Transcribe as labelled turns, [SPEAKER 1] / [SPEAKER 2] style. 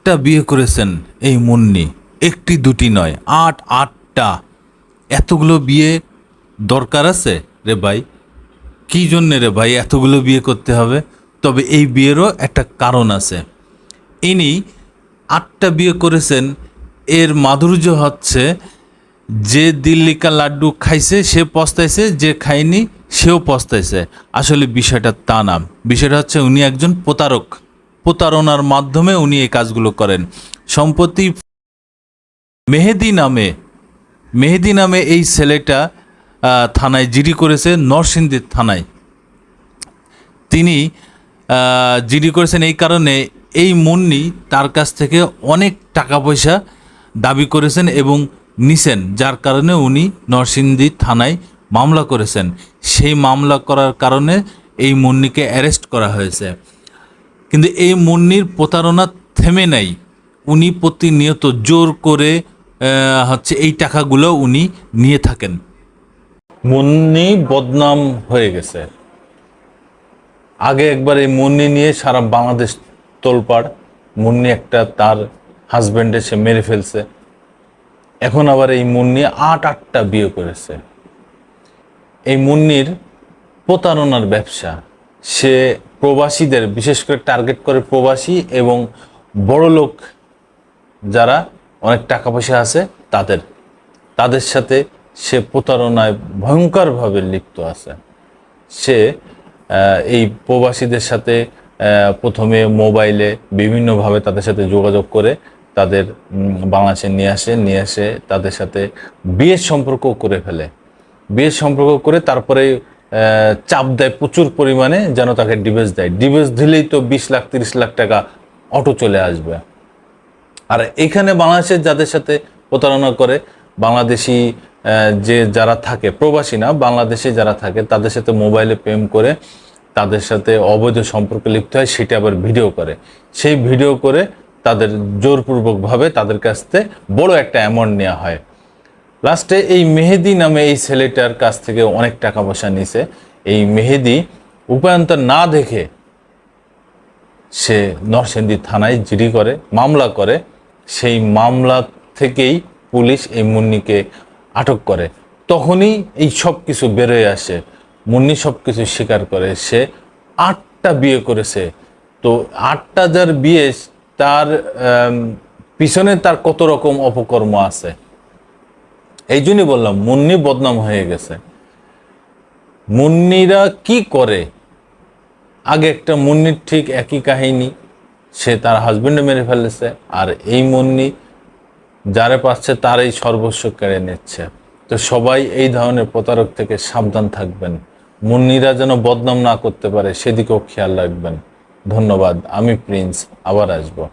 [SPEAKER 1] আটটা বিয়ে করেছেন এই মুন্নি, একটি দুটি নয়, আটটা। এতগুলো বিয়ে দরকার আছে রে ভাই? কী জন্যে রে ভাই এতগুলো বিয়ে করতে হবে? তবে এই বিয়েরও একটা কারণ আছে। ইনি আটটা বিয়ে করেছেন, এর মাধুর্য হচ্ছে যে দিল্লি কা লাড্ডু খাইছে সে পস্তাইছে, যে খায়নি সেও পস্তাইছে। আসলে বিষয়টা তা না, বিষয়টা হচ্ছে উনি একজন প্রতারক। প্রতারণার মাধ্যমে উনি এই কাজগুলো করেন। সম্প্রতি মেহেদি নামে এই ছেলেটা থানায় জিডি করেছে, নরসিংদীর থানায়। তিনি জিডি করেছেন এই কারণে, এই মুন্নি তার কাছ থেকে অনেক টাকা পয়সা দাবি করেছেন এবং নিছেন, যার কারণে উনি নরসিংদী থানায় মামলা করেছেন। সেই মামলা করার কারণে এই মুন্নিকে অ্যারেস্ট করা হয়েছে। কিন্তু এই মুন্নির প্রতারণা থেমে নাই। উনি প্রতিনিয়ত জোর করে এই টাকাগুলো উনি নিয়ে থাকেন। মুন্নি বদনাম হয়ে গেছে। আগে একবার এই মুন্নি নিয়ে সারা বাংলাদেশ তোলপাড়। মুন্নি একটা তার হাজব্যান্ডে সে মেরে ফেলছে। এখন আবার এই মুন্নি আটটা বিয়ে করেছে। এই মুন্নির প্রতারণার ব্যবসা। সে প্রবাসীদের বিশেষ করে টার্গেট করে, প্রবাসী এবং বড় লোক যারা অনেক টাকা পয়সা আছে তাদের সাথে সে প্রতারণায় ভয়ঙ্করভাবে লিপ্ত আছে। সে এই প্রবাসীদের সাথে প্রথমে মোবাইলে বিভিন্নভাবে তাদের সাথে যোগাযোগ করে তাদের বাংলাদেশে নিয়ে আসে তাদের সাথে বিয়ের সম্পর্ক করে ফেলে। বিয়ের সম্পর্ক করে তারপরে চাপ দেয় প্রচুর পরিমাণে, যেন তাকে ডিভোর্স দেয়। ডিভোর্স দিলেই তো 20 লাখ 30 লাখ টাকা অটো চলে আসবে। আর এখানে বাংলাদেশের যাদের সাথে প্রতারণা করে, বাংলাদেশি যারা থাকে, প্রবাসী না, বাংলাদেশে যারা থাকে, তাদের সাথে মোবাইলে প্রেম করে তাদের সাথে অবৈধ সম্পর্কে লিপ্ত হয়, সেটা আবার ভিডিও করে। সেই ভিডিও করে তাদের জোরপূর্বকভাবে তাদের কাছ থেকে বড় একটা অ্যামাউন্ট নেওয়া হয়। লাস্টে এই মেহেদি নামে এই ছেলেটার কাছ থেকে অনেক টাকা পয়সা নিছে। এই মেহেদি উপায়ন্তর না দেখে সে নরসিংদী থানায় জিডি করে, মামলা করে। সেই মামলা থেকেই পুলিশ এই মুন্নিকে আটক করে। তখনই এই সব কিছু বেরোয় আসে। মুন্নি সব কিছু স্বীকার করে, সে আটটা বিয়ে করেছে। তো আটটা যার বিয়ে, তার পিছনে তার কত রকম অপকর্ম আছে। এই জন্যই বললাম মুন্নি বদনাম হয়ে গেছে। মুন্নিরা কি করে? আগে একটা মুন্নির ঠিক একই কাহিনী, সে তার হাজবেন্ডে মেরে ফেলেছে, আর এই মুন্নি যারে পাচ্ছে তারই সর্বস্ব কেড়ে নিচ্ছে। তো সবাই এই ধরনের প্রতারক থেকে সাবধান থাকবেন। মুন্নিরা যেন বদনাম না করতে পারে সেদিকেও খেয়াল রাখবেন। ধন্যবাদ। আমি প্রিন্স, আবার আসবো।